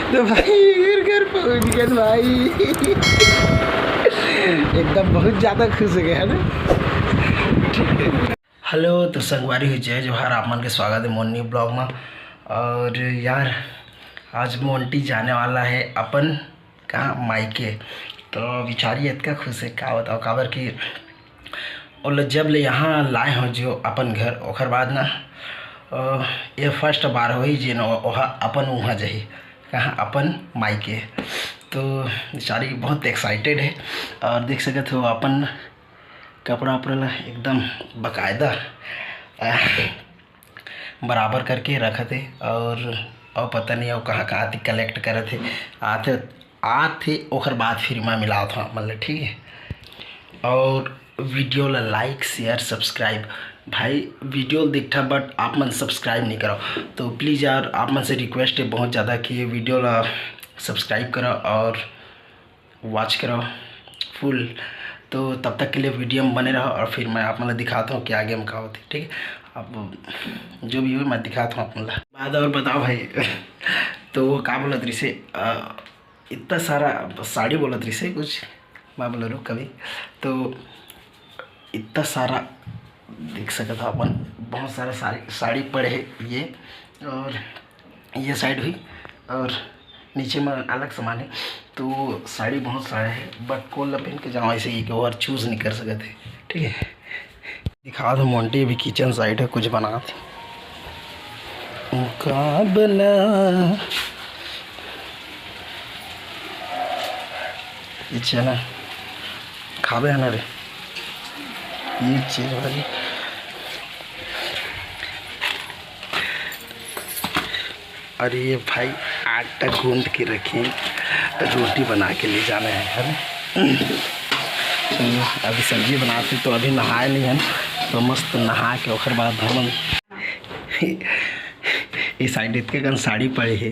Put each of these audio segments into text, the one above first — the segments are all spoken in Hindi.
तो भाई घर पहुँच गए भाई। एकदम बहुत ज़्यादा खुश हो गए है ना। हेलो तो संगवारी हो जय जोहार, आप मन के स्वागत है मोनी ब्लॉग में। और यार आज मोंटी जाने वाला है अपन कहाँ मायके। तो बिचारी इतना खुश है क्या बताओ, काबर कि और जब ले यहाँ लाए हो जो अपन घर ओकर बाद ना ये फर्स्ट बार हो जे न वहाँ अपन वहाँ जाही कहाँ अपन मायके। तो बेचारी बहुत एक्साइटेड है और देख सकते हो अपन कपड़ा उपड़ा एकदम बकायदा बराबर करके रखे थे। और पता नहीं और कहाँ कहाँ थी कलेक्ट करे थे आते ओकर बाद फिर मैं मिला था मतलब ठीक है। और वीडियो ला लाइक शेयर सब्सक्राइब, भाई वीडियो दिखता बट आप मन सब्सक्राइब नहीं करो तो प्लीज़ यार आप मन से रिक्वेस्ट है बहुत ज़्यादा कि ये वीडियो ला सब्सक्राइब करो और वॉच करो फुल। तो तब तक के लिए वीडियो में बने रहो और फिर मैं आप मतलब दिखाता हूँ कि आगे में क्या होती है ठीक है। अब जो भी हो मैं दिखाता हूँ आप मतलब बाद और बताओ भाई। तो वो क्या बोला तरी से इतना सारा साड़ी बोला तरी से कुछ मैं बोला रो कभी तो इतना सारा देख सकता था अपन बहुत सारा साड़ी पड़े है ये और ये साइड हुई और नीचे में अलग सामान है। तो साड़ी बहुत सारे है बट कोल पहन के जाओ ऐसे ही और चूज़ नहीं कर सकते ठीक है। दिखा दो मोंटी भी किचन साइड है कुछ बना मुकाबला ये चना खाबे है ना रे ये चीज़ वाली। और ये भाई आटा गूंद के रखें रोटी बना के ले जाना है ना। चलो अभी सब्जी बनाते तो अभी नहाए नहीं है तो मस्त नहा के और बाद हम ये साइड इतने कन साड़ी पड़े है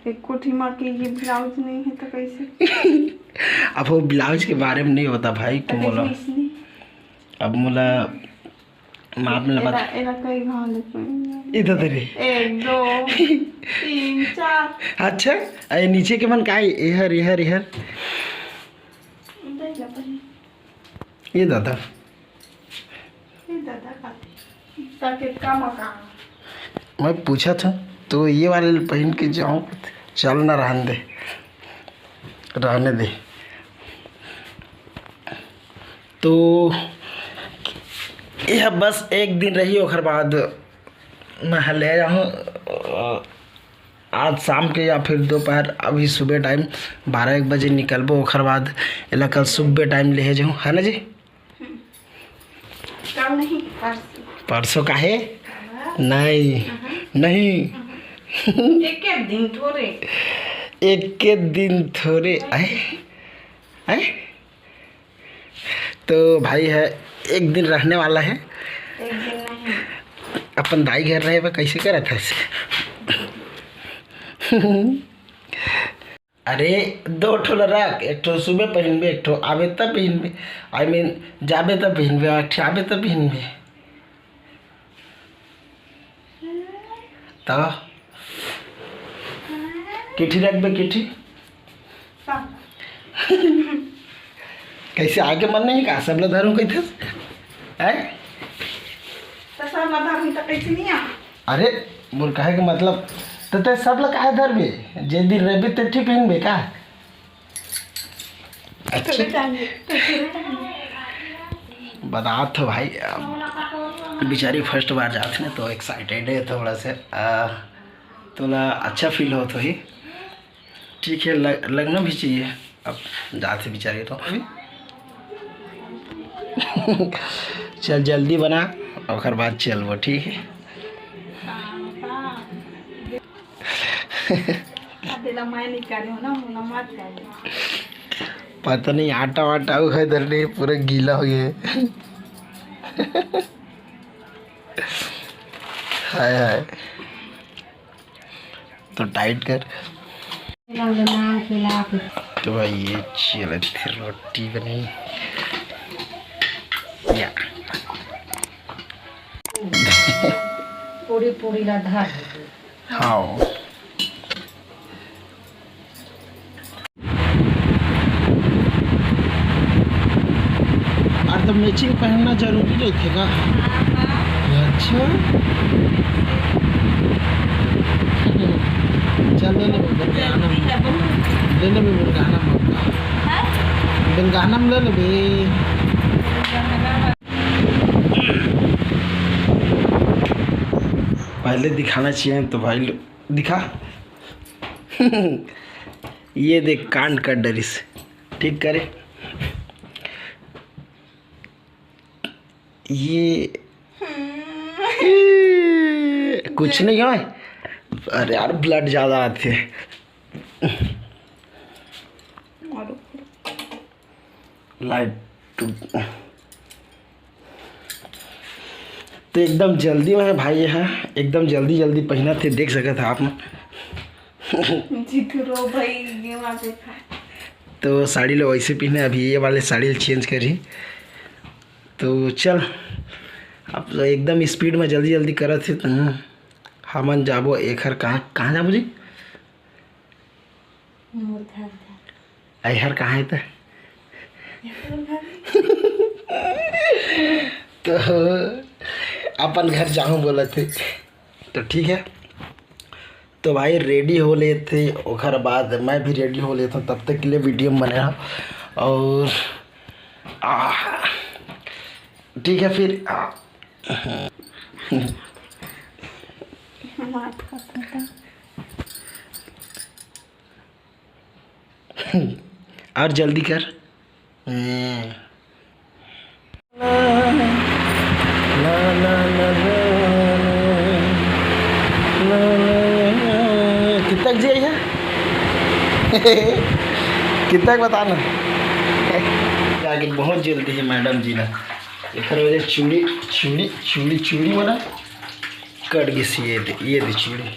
एक कोठी माँ के ये ब्लाउज नहीं है तो कैसे। अब वो ब्लाउज के बारे में नहीं होता भाई तुम बोला अब मोला माप में लगा इधर तेरे 1 2 3 4। अच्छा अरे नीचे के मन का इहर इहर इहर ये दादा मैं पूछा था तो ये वाले पहन के जाऊँ चल ना रहने दे। तो यह बस एक दिन रही ओखर बाद मैं ले जाऊँ आज शाम के या फिर दोपहर अभी सुबह टाइम 12-1 बजे निकलबो ओखर बाद एला कल सुबह टाइम ले जाऊँ है ना जी। कल नहीं परसों का है नहीं एक दिन थोड़े आए तो भाई है एक दिन रहने वाला है। एक दिन नहीं अपन दाई घर रहे कैसे करा था इसे। अरे 2 ठो रख, एक ठो सुबह पहनबे एक ठो आबे तब पहनबे आई मीन जाबे तब पहनबे आबे तब पहनबे तो किठी रखबे किठी कैसे आगे मन नहीं का सब लोग धरूँ कैसे अरे बोल कहे के मतलब तो सब लोग काहे धरबे जे दिन रहबे तो ठीक पहनबे का। अच्छा बता तो भाई बेचारी फर्स्ट बार जाते ना तो एक्साइटेड है थोड़ा सा थोड़ा अच्छा फील हो तो ही ठीक है लगना भी चाहिए। अब जाते बेचारे तो अभी चल जल्दी बना और बाद चल वो ठीक है। पता नहीं आटा वाटा इधर नहीं पूरा गीला हो गया हाय तो टाइट कर। तो भाई ये चल रोटी बनी या पूरी पूरी राधा हाँ मतलब मैचिंग पहनना जरूरी नहीं थे का? अच्छा चल ले ले बेलगाना में ले ले। पहले दिखाना चाहिए तो भाई दिखा। ये देख कान का डरिस ठीक करे। ये कुछ नहीं है। अरे यार ब्लड ज़्यादा आते हैं। लाइट तो एकदम जल्दी में है भाई, ये है एकदम जल्दी पहना थे, देख सके था आप में। भाई ये तो साड़ी लो वैसे पहने, अभी ये वाले साड़ी चेंज करी। तो चल अब तो एकदम स्पीड में जल्दी करत थे। तो हमन जाबो एखर कहाँ जाबो जी? ऐहर कहाँ है? तो अपन घर जाऊँ बोला थे तो ठीक है। तो भाई रेडी हो ले थे, ओखर बाद मैं भी रेडी हो लेता हूँ, तब तक के लिए वीडियो बने रहा। और ठीक है फिर और जल्दी कर। कितना जी है? कितना बताना आगे बहुत जल्दी है मैडम जी ना। एक वजह चूड़ी बना कट गई। ये दे चूड़ी।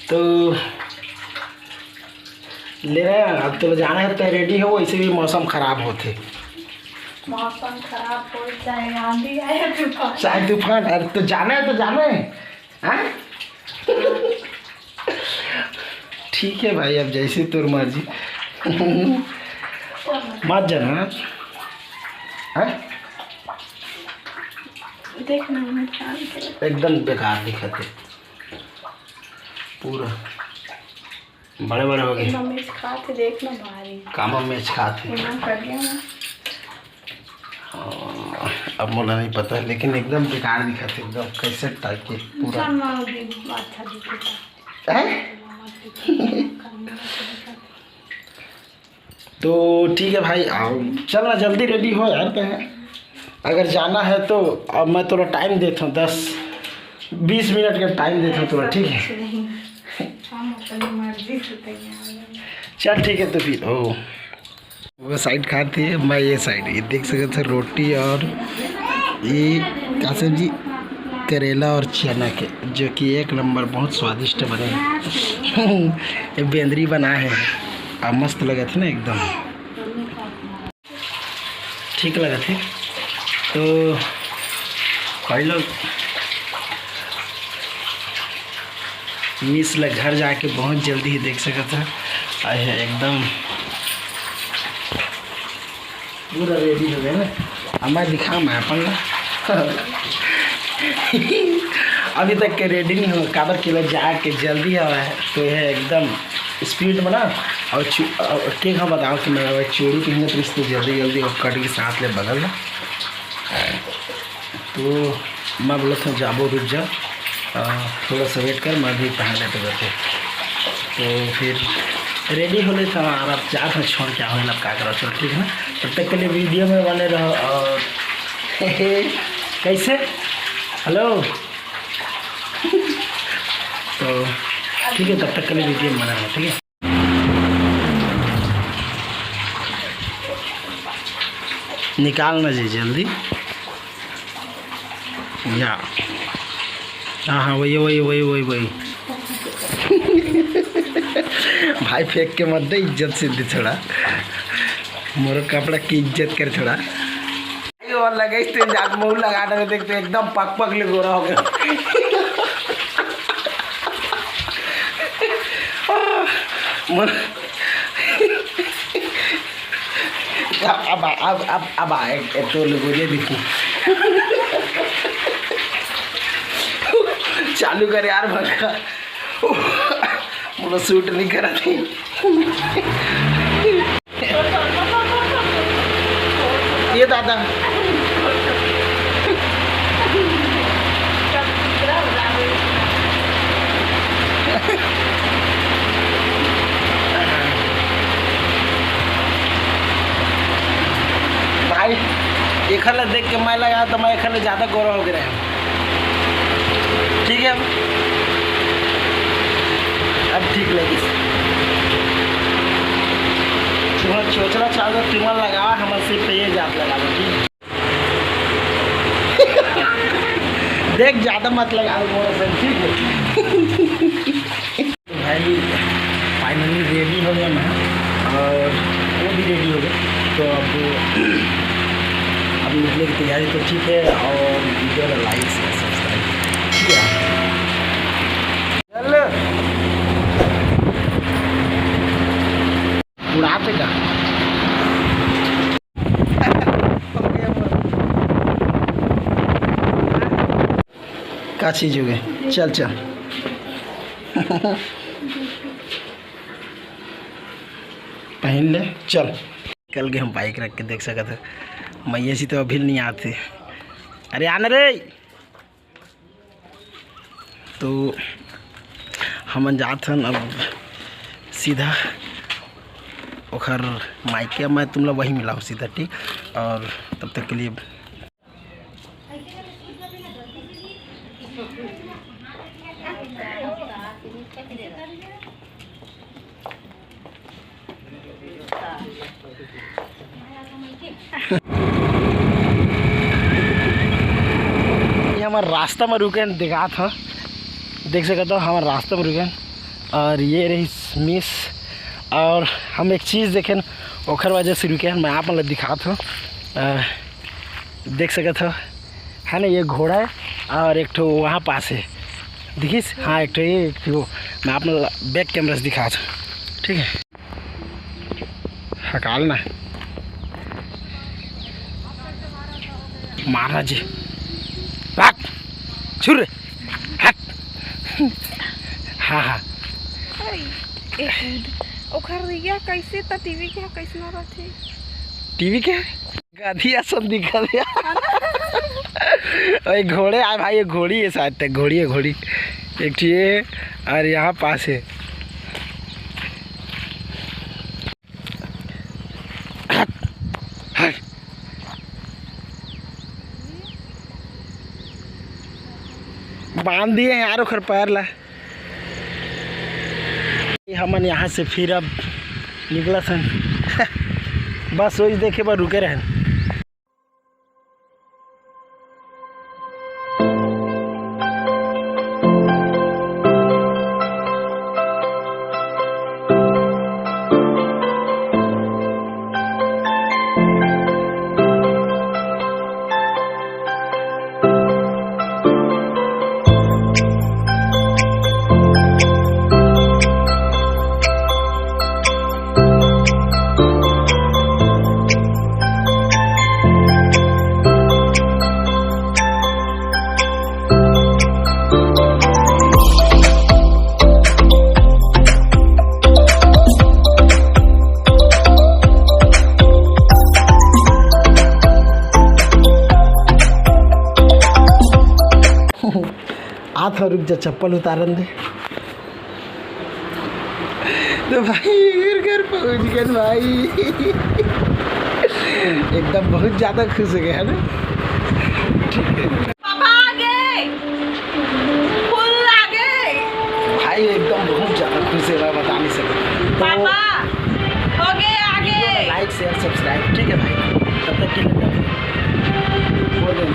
तो ले रहे हैं अब तो जाना है, तो रेडी हो। वैसे भी मौसम खराब होते, मौसम खराब हो चाहे आंधी आए चाहे तूफान। अरे तो जाना है हाँ? ठीक है भाई, अब जैसे तुर मर्जी। मत जाना है? देखना एकदम बेकार दिखते पूरा, बड़े हो गए। मिर्च खाते देखना भारी कामा मिर्च खाते। अब मुझे नहीं पता है, लेकिन एकदम बेकार दिखते, एकदम कैसे टाइप के पूरा है। तो ठीक है भाई, आओ चलना जल्दी रेडी हो यार। तो अगर जाना है तो अब मैं थोड़ा टाइम देता हूँ, 10-20 मिनट का टाइम देता हूँ थोड़ा, ठीक है? चल ठीक है। तो फिर वो साइड खाती है, मैं ये साइड। ये देख सकते थे रोटी और ये क्या सब्जी, करेला और चना के, जो कि एक नंबर बहुत स्वादिष्ट बने। ये बेंदरी बना है और मस्त लगा थे ना, एकदम ठीक लगा थे। तो कई लोग मिस लग घर जाके बहुत जल्दी ही देख सका था। आए है एकदम पूरा रेडी हो गया ना। अब मैं दिखाऊँ मैं अपन अभी तक के रेडी नहीं हो, काबर के लिए जाके जल्दी आवा है। तो यह एकदम स्पीड में ना। और के हम बताओ कि मैं चूड़ी पहनने तो इसको जल्दी और कट के साथ ले बगल में। तो मैं बोला था जाबो रुक जा, थोड़ा सा वेट कर, मैं भी पहन लेते बैठे। तो फिर रेडी हो लेता और अब जा था छोड़ क्या हो क्या करो। चलो ठीक है ना, तब तक के लिए वीडियो में बने रहो। और कैसे हेलो तो ठीक है, तब तक के लिए वीडियो में बना रहो, ठीक है? निकालना जी जल्दी। या हाँ वही भाई फेंक के मत दे, इज्जत से दे थोड़ा, मोर कपड़ा की इज्जत कर थोड़ा। और लगे मुँह लगाने में देखते एकदम पक ले गोरा हो गया। अब आए तो लोगों ने देखो चालू कर यार भगा मुझे सूट नहीं करा थी ये दादा भाई एक हल देख के मैं लगा तो मैं एक हल ज़्यादा गौरव हो गया ठीक है अब ठीक लगी चोचला चाल तो ट्यूमर लगावा हमारे सिर पे ये जात लगा दो ठीक देख ज़्यादा मत लगा मोरा सर ठीक है भाई फाइनली रेडी हो गया मैं और वो भी रेडी हो गए तो अब निकलने की तैयारी तो ठीक है और वीडियो को लाइक शेयर सब्सक्राइब ठीक है चल उड़ाते का क्या चीज हो गई चल चल पहन ले चल कल के हम बाइक रख के देख सकते मैया सी तो अभी नहीं आते अरे आना रे तो हम जाते हैं अब सीधा ओखर माइके मैं तुम लोग वही मिलाऊँ सीधा ठीक और तब तक के लिए ये हमारे रास्ता में रुके दिखा था देख सकते हो हमारे रास्ते में रुके और ये रही मिस और हम एक चीज़ देखें ओखर वजह से रुके मैं आप मतलब दिखा था देख सकते हो है ना ये घोड़ा है और एक ठो वहाँ पास है देखिस हाँ एक ठो ये एक ठो मैं आप बैक कैमरा से दिखा था ठीक है हकालना मारना जी भाग छुर हट हाँ हाँ ओखर रिया कैसे त टीवी के कैसे न रहथे टीवी के गाधिया सब दिखा दिया और घोड़े आए भाई ये घोड़ी है शायद तक घोड़ी है घोड़ी एक ठीक है और यहाँ पास है बांध दिए हैं यार ओखर पैर ला हमन यहाँ से फिर अब निकला सन बस सोच देखे पर रुके रहें हाथ रुक जा चप्पल उतारन दे तो भाई घर पहुंच गए भाई एकदम बहुत ज़्यादा खुश हो गए है ना पापा आगे फुल आगे भाई एकदम बहुत ज़्यादा खुश है मैं बता नहीं सकता पापा हो गए आगे लाइक शेयर सब्सक्राइब ठीक है भाई तब तक के लिए बोलें